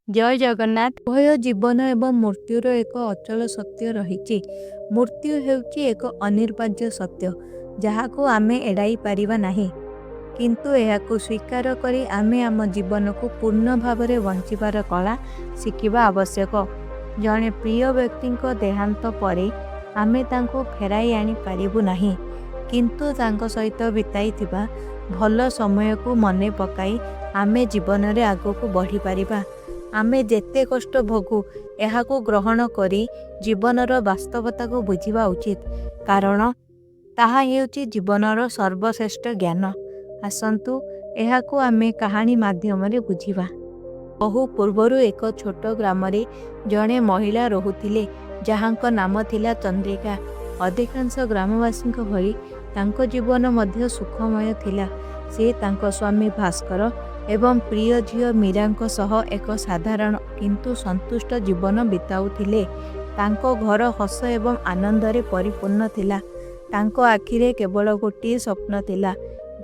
जय जगन्नाथ। उभय जीवन एवं मृत्युर एक अचल सत्य रही। मृत्यु हेउची एक अनिर्वाज्य सत्य जहाँ को आमे एड़ाई पारिबा नाही, किंतु एहाकु स्वीकार करी आमे आम जीवन को पूर्ण भाव में बंचिबार कला शिखिबा आवश्यक। जड़े प्रिय व्यक्ति देहांत परे आमे तांको फेराई आनी पारिबु नाही, किंतु तांको सहित बिताई थिबा भल समय को मने पकाई आमे जीवन रे आगो को बढ़ी पारिबा। आमे जेते कष्ट भोगु एहाकु ग्रहण करी जीवनर वास्तवता को बुझिबा उचित, कारण ताहा हेउची जीवनर सर्वश्रेष्ठ ज्ञान। आसंतु एहाकु आमे कहानी माध्यम रे बुझिबा। बहु पूर्वरु एक छोट ग्राम रे जणे महिला रहुथिले जहांक नाम थिला चंद्रिका। अधिकांश ग्रामवासी भली तांको जीवन मध्य सुखमय थिला। से तांको स्वामी भास्कर एवं प्रिय झियो मीरांक सह एक साधारण किंतु संतुष्ट जीवन बिताउथिले। तांको घर हस एवं आनंद रे परिपूर्ण थिला। तांको आखिरे केवल गोटे स्वप्न थिला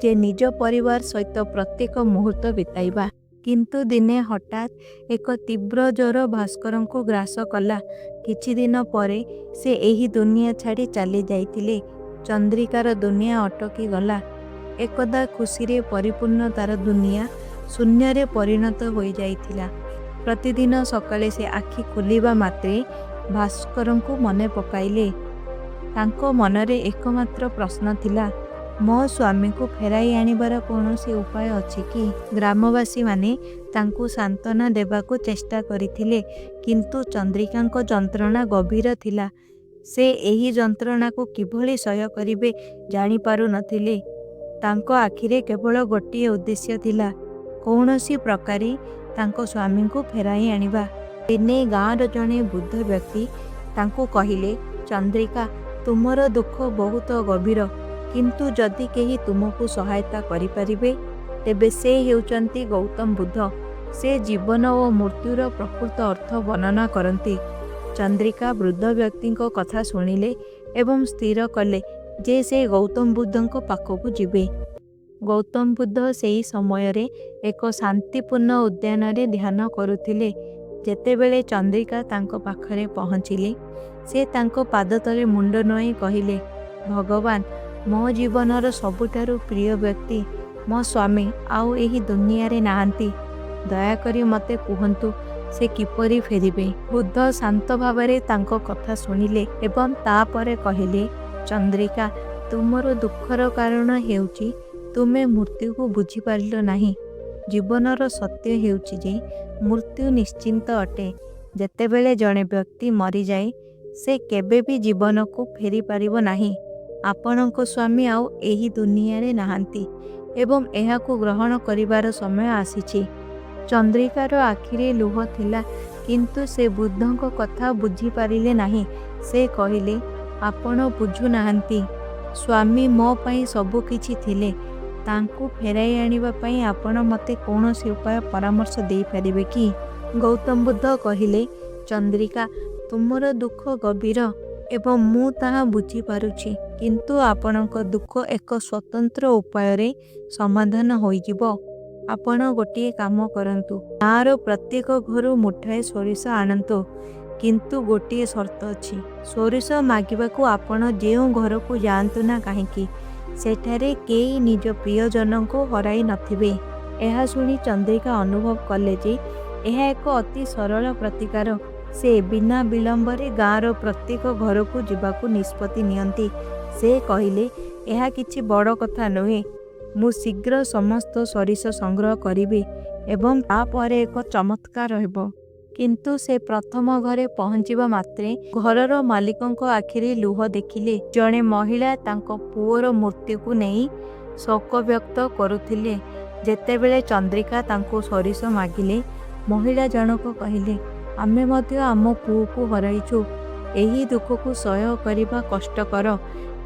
जे निज परिवार सहित प्रत्येक मुहूर्त बिताइबा। किंतु दिने हठात एक तीव्र ज्वर भास्कर को ग्रास कला। किछि दिन परे से एही दुनिया छाड़ी चली जाइतिले। चंद्रिकार दुनिया अटकी गला। एकदा खुशी रे परिपूर्ण तार दुनिया शून्य रे परिणत हो जाइथिला। प्रतिदिन सकाळे से आखि खोलिबा मात्रे भास्कर को मने पकाइले। तांको मनरे एकमात्र प्रश्न थिला, मो स्वामी को फेराई आनिबार कौनसी उपाय अछि कि? ग्रामवासी माने तांको सांत्वना देबाको चेष्टा करिथिले, किंतु चंद्रिकांको जंत्रणा गभीर थिला। से एही जंत्रणा को किभली सह्य करिवे जानि पारु नथिले। तांको आखिरे केवल गोटे उद्देश्य थिला, कौनसी प्रकारी तांको स्वामी को फेराई आनिबा। दिने गाँवर जणे बुद्ध व्यक्ति तांको कहिले, चंद्रिका तुमर दुख बहुत गभीर, किंतु जदि केही तुमको सहायता करि परिबे तेबे से हेउचंती गौतम बुद्ध। से जीवन और मृत्युर प्रकृत अर्थ वर्णना करती। चंद्रिका वृद्ध व्यक्ति कथा शुणिले एवं स्थिर कले जे से गौतम बुद्ध पाखकु जिबे। गौतम बुद्ध सेही समय रे एक शांतिपूर्ण उद्यान रे ध्यान करुथिले। जेतेबेले चंद्रिका तांको पाखरे पहुँचिले, से तांको पाद तले मुंड नोई कहिले, भगवान मो जीवनर सबुठारु प्रिय व्यक्ति मो स्वामी आउ एही दुनिया रे नाहंती। दयाकरी मते कुहंतु से किपरि फेरिबे। बुद्ध शांत भावरे तांको कथा सुनिले एवं तापरे कहिले, चंद्रिका तुमर दुखर कारण हेउची तुमे मृत्यु को बुझी पारिलो नाही। जीवनर सत्य हेउची जे मृत्यु निश्चिंत अटे। जेतेबेले जणे व्यक्ति मरी जाए से केबे भी जीवन को फेरी पारिबो नाही। आपणको स्वामी आउ एही दुनिया रे नाहंती एवं एहाकु ग्रहण करिवार समय आसीछि। चंद्रिकार आखिरे लुह थिला, किंतु से बुद्धंको कथा बुझी पारिले नाही। से कहिले, आपण बुझु नाहंती, स्वामी मो पई सबु किछि थिले, तांकु फेराई आनिबा पई आपण मते कौनसी उपाय परामर्श दे पारिबे कि? गौतम बुद्ध कहिले, चंद्रिका तुमर दुख गभीर एवं मु ताहा बुझी पारुछि, किंतु आपणक दुख एक स्वतंत्र उपाय रे समाधान होई जिवो। आपण गोटे काम करंतु, गाँर प्रत्येक घरु मुठाए सोरिष आणंतु, किंतु गोटे शर्त अछि। सोरिष मागिबाकू आपण जेउ घर को जांतु ना काहेकि, सेठारे केई निज प्रियजन को हराई नथिबे। एहा सुनी चंद्रिका अनुभव कले जे एहा एक अति सरल प्रतिकार। से बिना विलंबरे गाँर प्रत्येक घर को जिबाकू निष्पत्ति नियंती। से कहिले, एहा किछि बड़ कथा नुहे, मु शीघ्र समस्त सरिष संग्रह करिबे एवं तापरे एक चमत्कार हेबो। किंतु से प्रथम घरे पहुँचिबा मात्रे घरर मालिकंको आखिरे लुह देखिले। जणे महिला तांको पुओर मृत्यु को नहीं शोक व्यक्त करुथिले। जेतेबेले चंद्रिका तांको सरिष मागिले, महिला जनक कहिले, आमे मध्य आम पुओ को हराइछु। एही दुख को सह्य करिबा कष्टकर,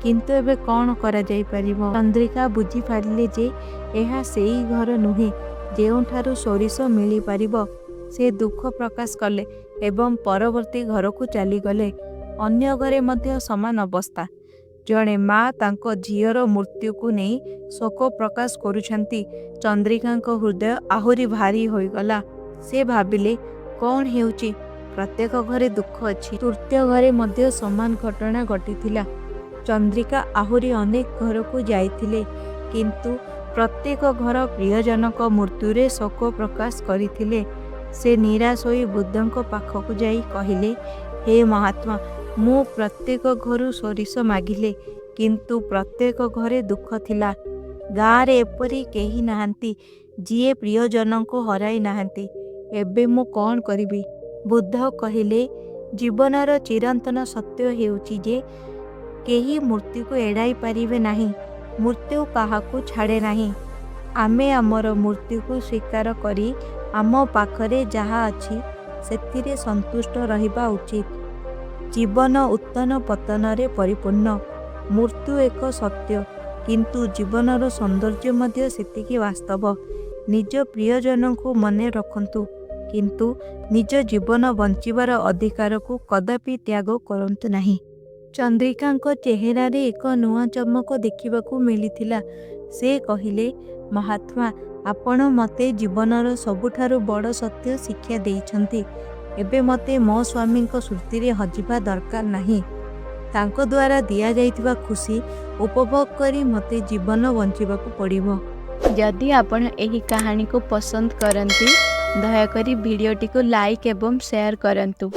किंतु एबे कौन करा जाई परिबो? चंद्रिका बुझी पारिले जे एहा सेई घर नुहे जेउठारु सोरिष मिली पारिबो। से दुख प्रकाश कले एवं परवर्ती घर को चली गले। अन्य घरे मध्य समान अवस्था। जणे माँ तांको झीयर मृत्यु को नहीं शोक प्रकाश करुछंती। चंद्रिकांको हृदय आहुरी भारी होईगला। से भाबिले କ'ଣ ହେଉଛି? ପ୍ରତ୍ୟେକ ଘରେ ଦୁଃଖ ଅଛି। ତୃତୀୟ ଘରେ ମଧ୍ୟ ସମାନ ଘଟଣା ଘଟିଥିଲା। ଚନ୍ଦ୍ରିକା ଆହୁରି ଅନେକ ଘରକୁ ଯାଇଥିଲେ, କିନ୍ତୁ ପ୍ରତ୍ୟେକ ଘର ପ୍ରିୟଜନଙ୍କ ମୃତ୍ୟୁରେ ଶୋକ ପ୍ରକାଶ କରିଥିଲେ। ସେ ନିରାଶ ହୋଇ ବୁଦ୍ଧଙ୍କ ପାଖକୁ ଯାଇ କହିଲେ, ହେ ମହାତ୍ମା, ମୁଁ ପ୍ରତ୍ୟେକ ଘରୁ ସୋରିଷ ମାଗିଲେ, କିନ୍ତୁ ପ୍ରତ୍ୟେକ ଘରେ ଦୁଃଖ ଥିଲା। ଗାଁରେ ଏପରି କେହି ନାହାନ୍ତି ଯିଏ ପ୍ରିୟଜନଙ୍କୁ ହରାଇ ନାହାନ୍ତି। ଏବେ ମୁଁ କ'ଣ କରିବି? ବୁଦ୍ଧ କହିଲେ, ଜୀବନର ଚିରନ୍ତନ ସତ୍ୟ ହେଉଛି ଯେ କେହି ମୃତ୍ୟୁକୁ ଏଡ଼ାଇ ପାରିବେ ନାହିଁ। ମୃତ୍ୟୁ କାହାକୁ ଛାଡ଼େ ନାହିଁ। ଆମେ ଆମର ମୃତ୍ୟୁକୁ ସ୍ୱୀକାର କରି ଆମ ପାଖରେ ଯାହା ଅଛି ସେଥିରେ ସନ୍ତୁଷ୍ଟ ରହିବା ଉଚିତ। ଜୀବନ ଉତ୍ଥାନ ପତନରେ ପରିପୂର୍ଣ୍ଣ। ମୃତ୍ୟୁ ଏକ ସତ୍ୟ, କିନ୍ତୁ ଜୀବନର ସୌନ୍ଦର୍ଯ୍ୟ ମଧ୍ୟ ସେତିକି ବାସ୍ତବ। ନିଜ ପ୍ରିୟଜନଙ୍କୁ ମନେ ରଖନ୍ତୁ, କିନ୍ତୁ ନିଜ ଜୀବନ ବଞ୍ଚିବାର ଅଧିକାରକୁ କଦାପି ତ୍ୟାଗ କରନ୍ତୁ ନାହିଁ। ଚନ୍ଦ୍ରିକାଙ୍କ ଚେହେରାରେ ଏକ ନୂଆ ଚମକ ଦେଖିବାକୁ ମିଳିଥିଲା। ସେ କହିଲେ, ମହାତ୍ମା, ଆପଣ ମୋତେ ଜୀବନର ସବୁଠାରୁ ବଡ଼ ସତ୍ୟ ଶିକ୍ଷା ଦେଇଛନ୍ତି। ଏବେ ମୋତେ ମୋ ସ୍ୱାମୀଙ୍କ ସ୍ମୃତିରେ ହଜିବା ଦରକାର ନାହିଁ। ତାଙ୍କ ଦ୍ୱାରା ଦିଆଯାଇଥିବା ଖୁସି ଉପଭୋଗ କରି ମୋତେ ଜୀବନ ବଞ୍ଚିବାକୁ ପଡ଼ିବ। ଯଦି ଆପଣ ଏହି କାହାଣୀକୁ ପସନ୍ଦ କରନ୍ତି, ଦୟାକରି ଭିଡ଼ିଓଟିକୁ ଲାଇକ୍ ଏବଂ ସେୟାର କରନ୍ତୁ।